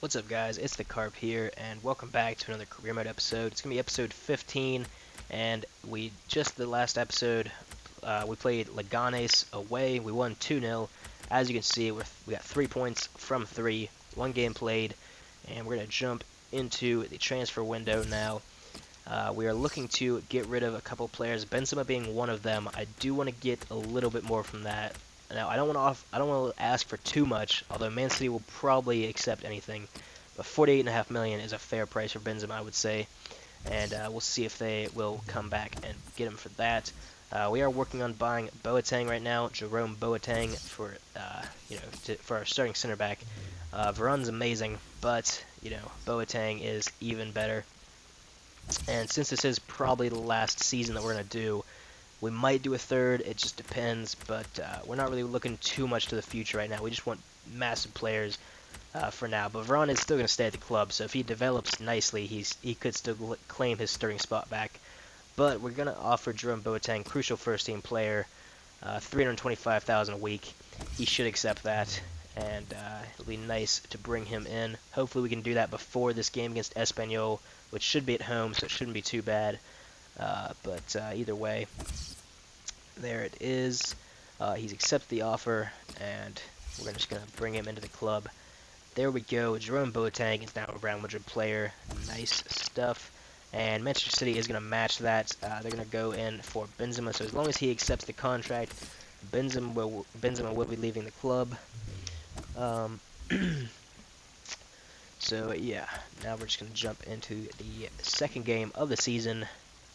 What's up, guys? It's the Carp here, and welcome back to another career mode episode. It's gonna be episode 15, and the last episode we played Leganes away. We won 2-0. As you can see, we got 3 points from three, one game played, and we're gonna jump into the transfer window now. We are looking to get rid of a couple players, Benzema being one of them. I do want to get a little bit more from that. Now, I don't want to ask for too much, although Man City will probably accept anything. But 48.5 million is a fair price for Benzema, I would say, and we'll see if they will come back and get him for that. We are working on buying Boateng right now, Jerome Boateng for for our starting center back. Varane's amazing, but Boateng is even better. And since this is probably the last season that we're gonna do, we might do a third, it just depends, but we're not really looking too much to the future right now. We just want massive players for now. But Varane is still going to stay at the club, so if he develops nicely, he could still claim his starting spot back. But we're going to offer Jerome Boateng, crucial first-team player, 325,000 a week. He should accept that, and it'll be nice to bring him in. Hopefully we can do that before this game against Espanyol, which should be at home, so it shouldn't be too bad. But either way, there it is. He's accepted the offer, and we're just going to bring him into the club. There we go. Jerome Boateng is now a Real Madrid player. Nice stuff. And Manchester City is going to match that. They're going to go in for Benzema. So as long as he accepts the contract, Benzema will be leaving the club. So yeah, now we're just going to jump into the second game of the season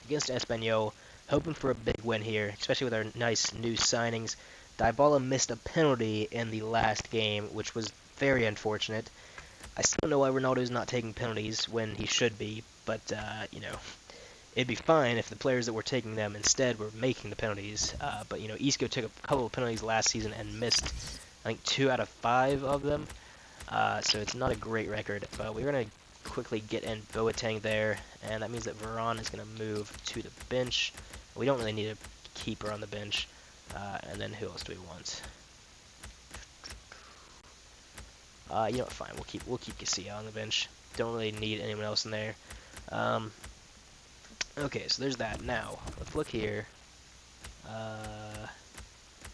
against Espanyol, hoping for a big win here, especially with our nice new signings. Dybala missed a penalty in the last game, which was very unfortunate. I still don't know why Ronaldo's not taking penalties when he should be, but, it'd be fine if the players that were taking them instead were making the penalties. But, Isco took a couple of penalties last season and missed, I think, 2 out of 5 of them. So it's not a great record, but we're going to quickly get in Boateng there, and that means that Varane is going to move to the bench. We don't really need a keeper on the bench. And then who else do we want? You know what? Fine. We'll keep Casilla on the bench. Don't really need anyone else in there. Okay, so there's that. Now let's look here.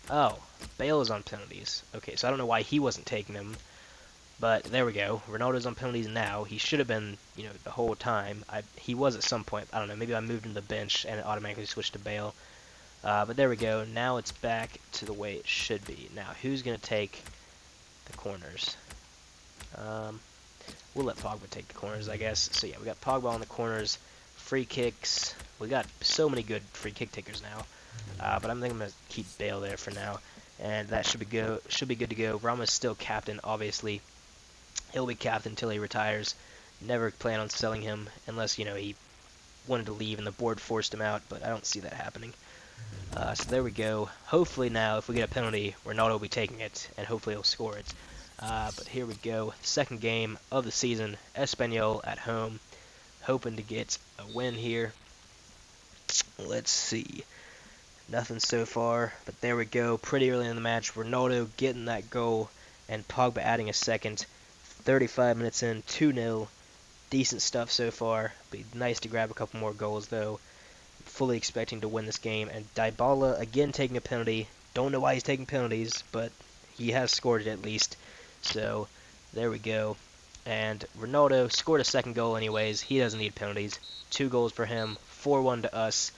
Oh, Bale is on penalties. Okay, so I don't know why he wasn't taking them, but there we go. Ronaldo's on penalties now. He should have been, the whole time. He was at some point. I don't know. Maybe I moved him to the bench and it automatically switched to Bale. But there we go. Now it's back to the way it should be. Now, who's going to take the corners? We'll let Pogba take the corners, I guess. So, yeah, we got Pogba on the corners. Free kicks. We got so many good free kick takers now. But I'm thinking I'm going to keep Bale there for now. And that should be good to go. Rama's still captain, obviously. He'll be captain until he retires. Never plan on selling him unless, he wanted to leave and the board forced him out. But I don't see that happening. So there we go. Hopefully now, if we get a penalty, Ronaldo will be taking it, and hopefully he'll score it. But here we go. Second game of the season. Espanyol at home. Hoping to get a win here. Let's see. Nothing so far, but there we go. Pretty early in the match. Ronaldo getting that goal, and Pogba adding a second. 35 minutes in, 2-0. Decent stuff so far. Be nice to grab a couple more goals, though. Fully expecting to win this game, and Dybala again taking a penalty. Don't know why he's taking penalties, but he has scored it at least. So there we go. And Ronaldo scored a second goal anyways. He doesn't need penalties. 2 goals for him, 4-1 to us.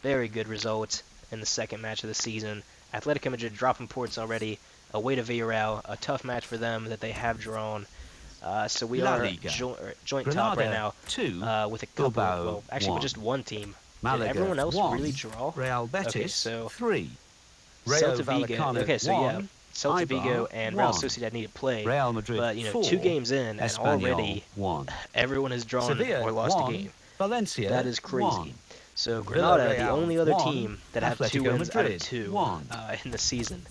Very good result in the second match of the season. Atletico Madrid dropping points already. Away to Villarreal, a tough match for them that they have drawn. So we are joint top right now with a couple. Well, actually, with just one team. Did everyone else really draw? Real Betis, okay, so 3. Celta Vigo. Okay, so yeah, Celta Vigo and Real Sociedad need to play. Real Madrid, but 4, 2 games in, and Espanyol, already 1. everyone has drawn Sevilla, or lost 1. a game. Valencia, That is crazy. 1. So Granada, the Villarreal, only other 1. team that have 2 Atletico wins out of Madrid, 2 1. In the season,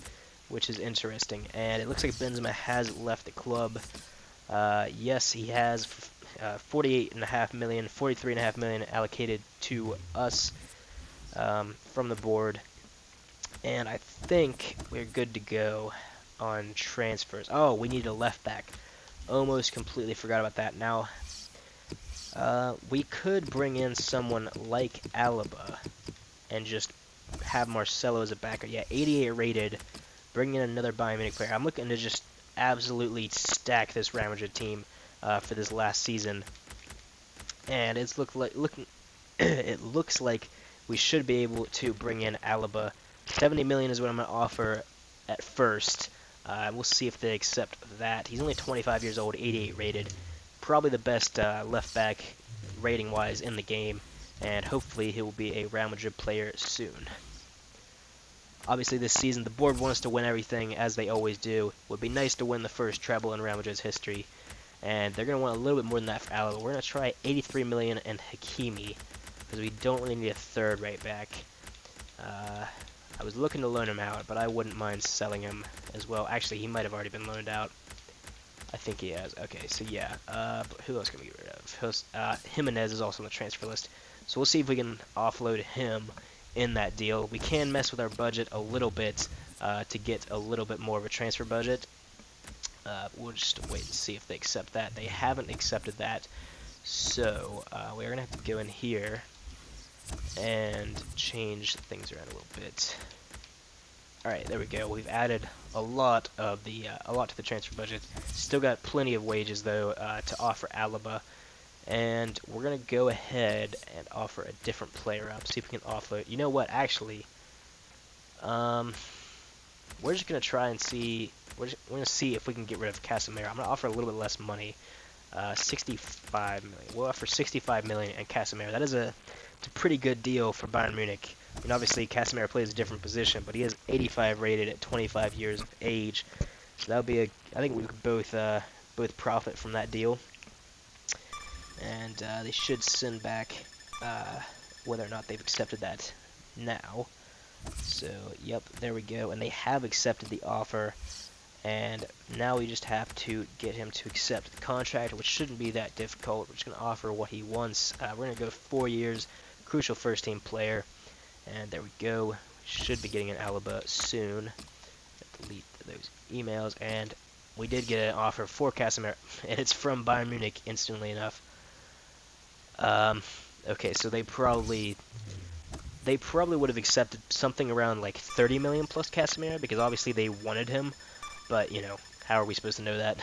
which is interesting. And it looks like Benzema has left the club. Yes, he has 48.5 million, 43.5 million allocated to us from the board. And I think we're good to go on transfers. Oh, we need a left back. Almost completely forgot about that. Now, we could bring in someone like Alaba and just have Marcelo as a backer. Yeah, 88 rated. Bring in another Bayern Munich player. I'm looking to just absolutely stack this Real Madrid team for this last season, and it looks like we should be able to bring in Alaba. 70 million is what I'm going to offer at first. We'll see if they accept that. He's only 25 years old, 88 rated. Probably the best left back rating-wise in the game, and hopefully he will be a Real Madrid player soon. Obviously, this season, the board wants to win everything, as they always do. It would be nice to win the first treble in Real Madrid's history, and they're going to want a little bit more than that for Alaba. We're going to try 83 million and Hakimi, because we don't really need a third right back. I was looking to loan him out, but I wouldn't mind selling him as well. Actually, he might have already been loaned out. I think he has. Okay, so yeah. But who else can we get rid of? Jimenez is also on the transfer list. So we'll see if we can offload him in that deal. We can mess with our budget a little bit to get a little bit more of a transfer budget. We'll just wait and see if they accept that. They haven't accepted that. So we're going to have to go in here and change things around a little bit. Alright, there we go. We've added a lot to the transfer budget. Still got plenty of wages though to offer Alaba, and we're gonna go ahead and offer a different player up. See if we can offload. You know what? Actually, we're just gonna try and see. We're gonna see if we can get rid of Casemiro. I'm gonna offer a little bit less money. 65 million. We'll offer 65 million and Casemiro. It's a pretty good deal for Bayern Munich. I mean, obviously Casemiro plays a different position, but he is 85 rated at 25 years of age. So that would be I think we could both profit from that deal. And they should send back whether or not they've accepted that now. So, yep, there we go. And they have accepted the offer. And now we just have to get him to accept the contract, which shouldn't be that difficult. We're just going to offer what he wants. We're going to go 4 years, crucial first-team player. And there we go. We should be getting an Alaba soon. Delete those emails. And we did get an offer for Casemiro, and it's from Bayern Munich instantly enough. Okay, so they probably would have accepted something around like 30 million plus Casemiro, because obviously they wanted him. But, you know, how are we supposed to know that?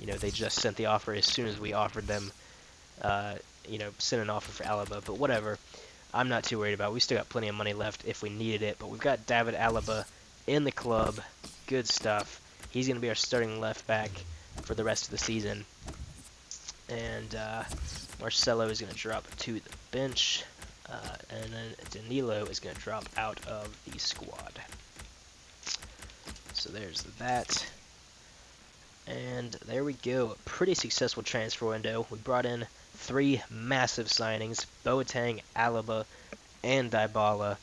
You know, they just sent the offer as soon as we offered them, you know, sent an offer for Alaba. But whatever. I'm not too worried about it. We still got plenty of money left if we needed it. But we've got David Alaba in the club. Good stuff. He's going to be our starting left back for the rest of the season. And Marcelo is going to drop to the bench. And then Danilo is going to drop out of the squad. So there's that. And there we go. A pretty successful transfer window. We brought in 3 massive signings. Boateng, Alaba, and Dybala.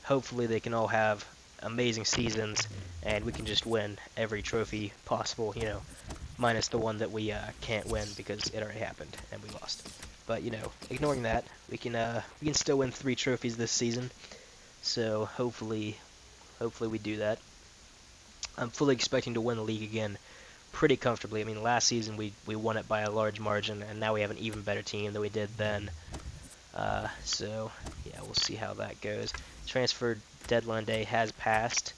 Hopefully they can all have amazing seasons, and we can just win every trophy possible, you know, minus the one that we can't win because it already happened and we lost. But, you know, ignoring that, we can still win 3 trophies this season. So hopefully we do that. I'm fully expecting to win the league again pretty comfortably. I mean, last season we won it by a large margin, and now we have an even better team than we did then. So, yeah, we'll see how that goes. Transfer deadline day has passed.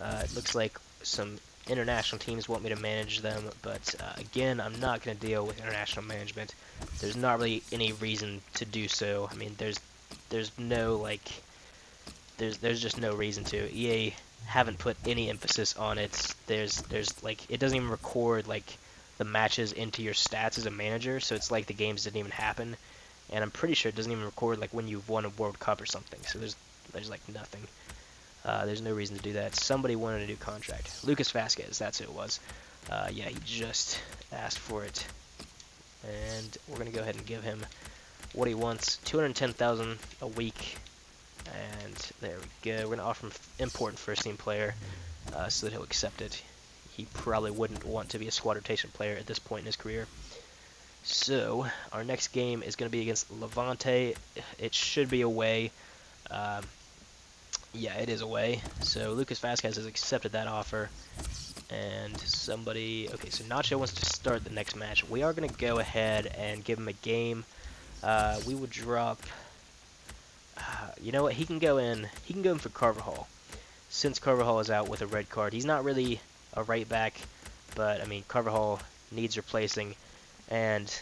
It looks like some international teams want me to manage them, but again, I'm not going to deal with international management. There's not really any reason to do so. I mean, there's just no reason to. EA haven't put any emphasis on it. There's like, it doesn't even record like the matches into your stats as a manager, so it's like the games didn't even happen. And I'm pretty sure it doesn't even record like when you've won a World Cup or something. So there's like nothing. There's no reason to do that. Somebody wanted a new contract. Lucas Vasquez, that's who it was. Yeah, he just asked for it. And we're going to go ahead and give him what he wants. 210,000 a week. And there we go. We're going to offer him important first-team player so that he'll accept it. He probably wouldn't want to be a squad rotation player at this point in his career. So, our next game is going to be against Levante. It should be away. Yeah, it is away. So, Lucas Vasquez has accepted that offer. And somebody... Okay, so Nacho wants to start the next match. We are going to go ahead and give him a game. We will drop... you know what? He can go in for Carvajal. Since Carvajal is out with a red card. He's not really a right back, but, I mean, Carvajal needs replacing, and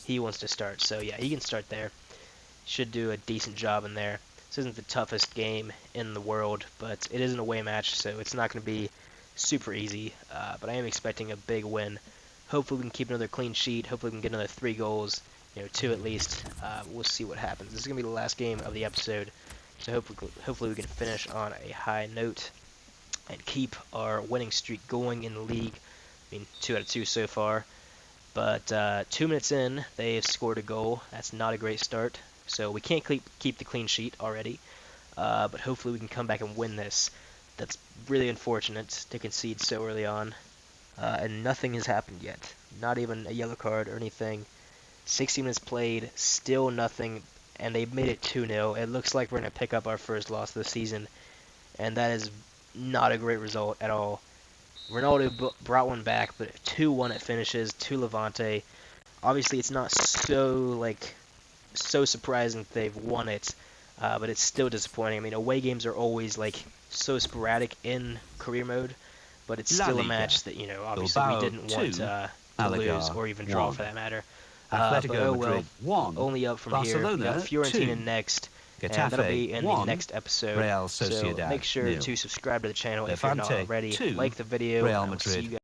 he wants to start. So, yeah, he can start there. Should do a decent job in there. This isn't the toughest game in the world, but it is an away match, so it's not going to be super easy. But I am expecting a big win. Hopefully we can keep another clean sheet. Hopefully we can get another 3 goals, 2 at least. We'll see what happens. This is going to be the last game of the episode, so hopefully we can finish on a high note and keep our winning streak going in the league. I mean, 2 out of 2 so far. But 2 minutes in, they have scored a goal. That's not a great start. So we can't keep the clean sheet already. But hopefully we can come back and win this. That's really unfortunate to concede so early on. And nothing has happened yet. Not even a yellow card or anything. 60 minutes played, still nothing. And they made it 2-0. It looks like we're going to pick up our first loss of the season. And that is not a great result at all. Ronaldo brought one back, but 2-1 it finishes to Levante. Obviously, it's not so surprising that they've won it, but it's still disappointing. I mean, away games are always so sporadic in career mode, but it's still a match that obviously we didn't want to lose or even draw for that matter. But oh well, only up from here. We got Fiorentina next. And that'll be in the next episode. So make sure to subscribe to the channel if you're not already. Like the video. Real Madrid. See you guys.